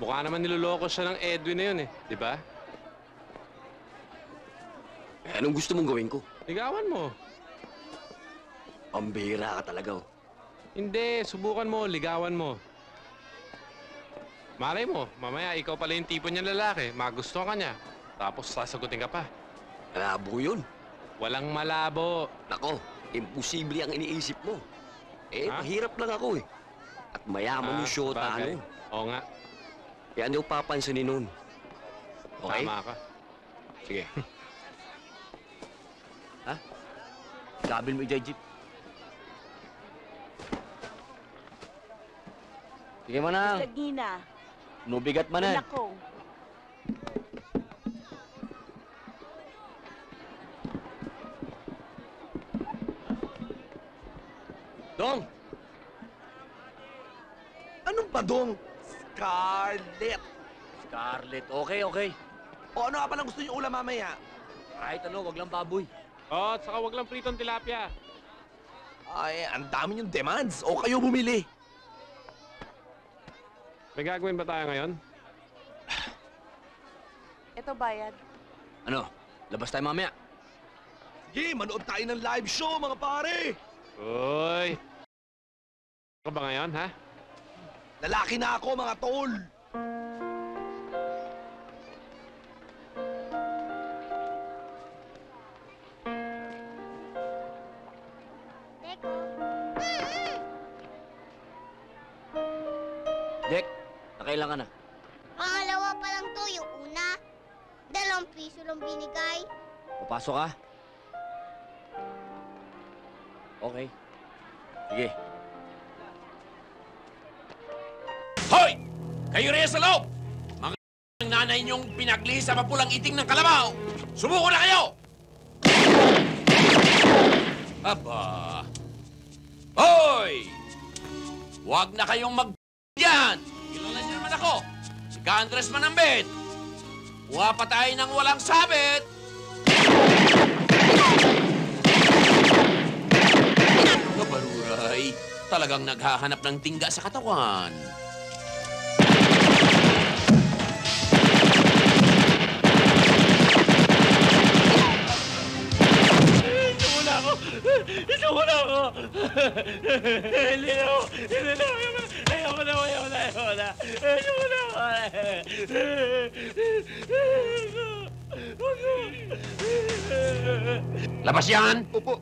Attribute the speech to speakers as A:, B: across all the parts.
A: Mukha naman niloloko siya ng Edwin na yun eh, di ba?
B: Eh, anong gusto mong gawin ko?
A: Ligawan mo.
B: Pambihira ka talaga, oh.
A: Hindi, subukan mo, ligawan mo. Malay mo, mamaya ikaw pala yung tipo niyang lalaki, magustuhan ka niya. Tapos sasagutin ka pa.
B: Malabo yun.
A: Walang malabo.
B: Nako, imposible ang iniisip mo. Eh,
A: Ha?
B: mahirap lang ako eh. At mayaman yung syota,
A: bagay.
B: ano.
A: Oo nga,
B: Kaya hindi ko papansinin nun. Okay?
A: tama ka.
B: Sige. Ha? Gabil mo i-jeep. Sige, manang.
C: Lagina.
B: Nubigat manan.
C: Anak ko.
B: Dong! Anong ba, Dong?
D: Scarlett!
B: Scarlett, okay.
D: O ano ka palang gusto niyo ulam mamaya?
B: Kahit ano, wag lang baboy.
A: Oh, at saka wag lang pritong tilapia.
D: Ay, ang dami yung demands. O kayo bumili.
A: May gagawin ba tayo ngayon?
C: Ito bayad.
B: Ano? Labas tayo mamaya.
D: Sige, manood tayo ng live show, mga pare!
A: Uy! Ka ba ngayon, ha?
D: Lalaki na ako, mga tol!
B: Dek, nakailan ka na?
E: Pangalawa pa lang to, yung una. 2 piso lang binigay.
B: Papasok ka? Okay. Sige.
F: Hoy! Kayo rin sa loob! Mga ng nanay niyong pinaglihi sa mapulang iting ng kalabaw! Sumuko na kayo! Aba! Hoy! Huwag na kayong mag... Kilala niyo naman ako! Si Andres Manambit! Kuha pa tayo ng walang sabit! Kabaruray, talagang naghahanap ng tingga sa katawan.
G: Ito mo na ako! Hindi na ako! Ayaw ko na! Ito mo na ako!
F: Labas yan!
D: Opo.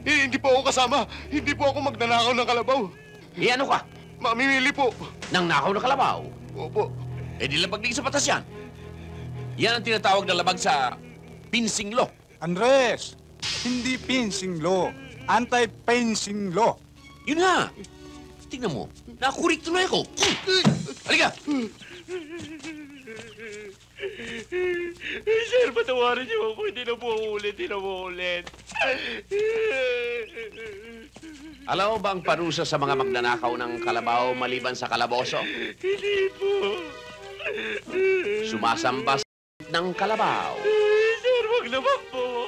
D: Hindi po ako kasama. Hindi po ako magnanakaw ng kalabaw.
F: Eh ano ka?
D: Mamimili po.
F: Nang nakaw na kalabaw?
D: Opo.
F: Eh di labag din sa batas yan. Yan ang tinatawag na labag sa pinsing law.
H: Andres, hindi fencing law. Anti-fencing law.
F: Yun ha! Tingnan mo, nakakurik tuloy ako. Halika!
G: Sir, patawarin niyo ako. Hindi na po ulit.
F: Alam mo ba ang parusa sa mga magnanakaw ng kalabaw maliban sa kalaboso?
G: Hindi po.
F: Sumasamba sa ng kalabaw.
G: Sir, wag naman po.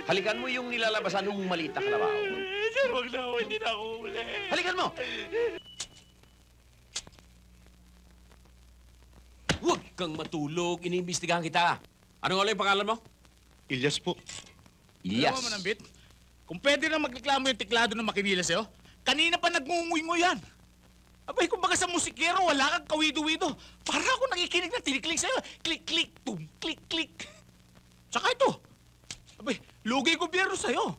F: Halikan mo yung nilalabasan ng maliit na kalabaw.
G: Sir, wag na ako. Hindi na ako uli.
F: Halikan mo! Huwag kang matulog. Iniimbestigahan kita. Ano nga lang yung pangalan mo?
D: Ilyas po.
F: Yes.
G: Alam mo, Manambit, kung pwede na magreklamo yung teklado ng makinila sa'yo, kanina pa nagngunguy-nguy yan. Abay, kung baga sa musikero, wala kang kawido-wido. Para ako nakikinig ng tiniklik sa'yo. Klik-klik, tum, klik-klik. Tsaka ito. Abay, lugi gobyerno sa'yo.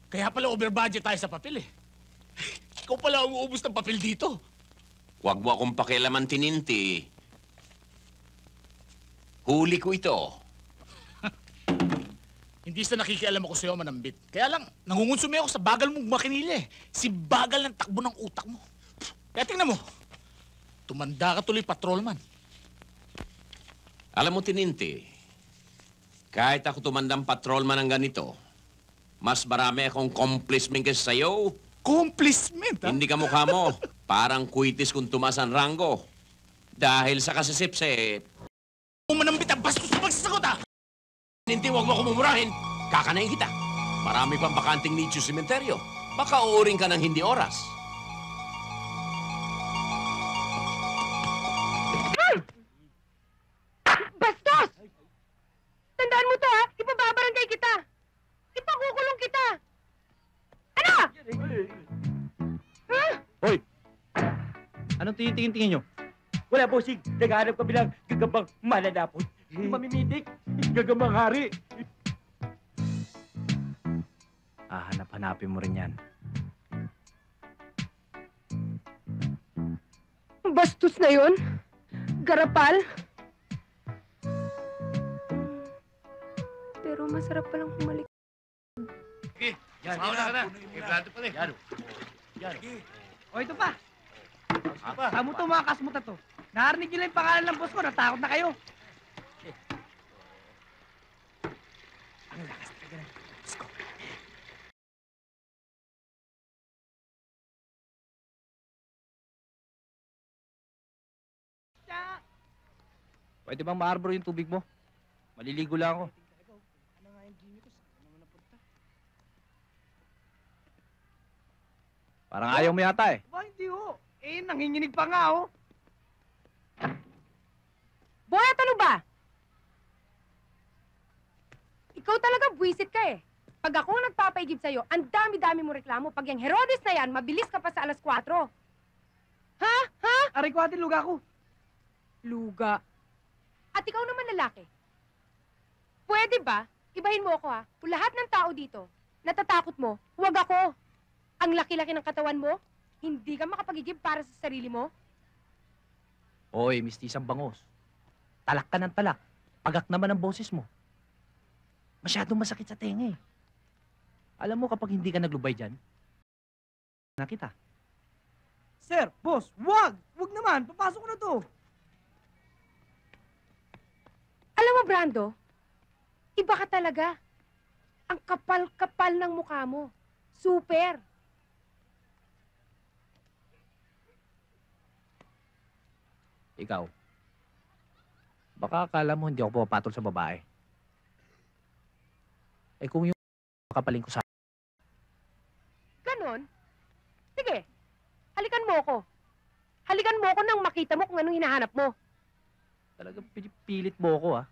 G: Kaya pala over-budget tayo sa papel eh. Ikaw pala umuubos ng papel dito.
F: Huwag mo akong pakialaman, tininti. Huli ko ito.
G: Hindi sa nakikialam ako sa'yo, Manambit. Kaya lang, nangungunsumi ako sa bagal mong makinila eh. Si bagal ng takbo ng utak mo. Kaya tingnan mo, tumanda ka tuloy patrolman.
F: Alam mo, tininti, kahit ako tumandang patrolman ng ganito, mas marami akong complicement kasi sa'yo.
G: Complicement, ha?
F: Hindi ka mukha mo. Parang kuitis kung tumas ang ranggo. Dahil sa kasisip-sip.
G: Manambit, ang bastos na pagsasagot, ha?
F: Tininti, huwag mo ako mumurahin. Kakanain kita. Marami pang bakanting nicho sementeryo. Baka uuring ka ng hindi oras.
C: Bastos! Tandaan mo to, ha? Ipababarangay kita! Ipakukulong kita! Ano? Ha?
I: Hoy! Anong tinitingin-tingin nyo? Wala, bossing. Naghahanap kami ng gagambang mananapon. Mamimitik. Gagambang hari. Hanap-hanapin mo rin yan.
C: Bastos na yun? Garapal? Pero masarap palang humalik.
G: Yan, Ibrado pala eh.
I: O, ito pa. Kamu to, mga kasmuta to. Narinig nyo lang yung pangalan ng boss ko. Natakot na kayo. Ang lakas talaga ng boss ko. Pwede bang maarbor yung tubig mo? Maliligo lang ako. Parang ayaw mo yata eh. Ba, hindi ho. Eh, nanginginig pa nga ho.
C: Boyat, ano ba? Ikaw talaga buwisit ka eh. Pag ako nagpapaigib sa'yo, ang dami-dami mo reklamo. Pag yung Herodes na yan, mabilis ka pa sa 4:00. Ha? Ha?
I: Aray ko atin, luga ko.
C: Luga. At ikaw naman lalaki. Pwede ba? Ibahin mo ako ha. Kung lahat ng tao dito, natatakot mo, huwag ako. Ang laki-laki ng katawan mo, hindi ka makapagigib para sa sarili mo.
I: Hoy, mistisang bangos. Talak ka ng talak. Pagak naman ang boses mo. Masyadong masakit sa tenga eh. Alam mo kapag hindi ka naglubay dyan, na kita. Sir, boss, wag! Wag naman, papasok ko na to.
C: Alam mo, Brando, iba ka talaga. Ang kapal-kapal ng mukha mo. Super.
I: Ikaw, baka akala mo hindi ako pumapatol sa babae. Eh kung yung kapaling ko sa...
C: Ganon? Sige, halikan mo ako. Halikan mo ako nang makita mo kung anong hinahanap mo.
I: Talagang pinipilit mo ako ah.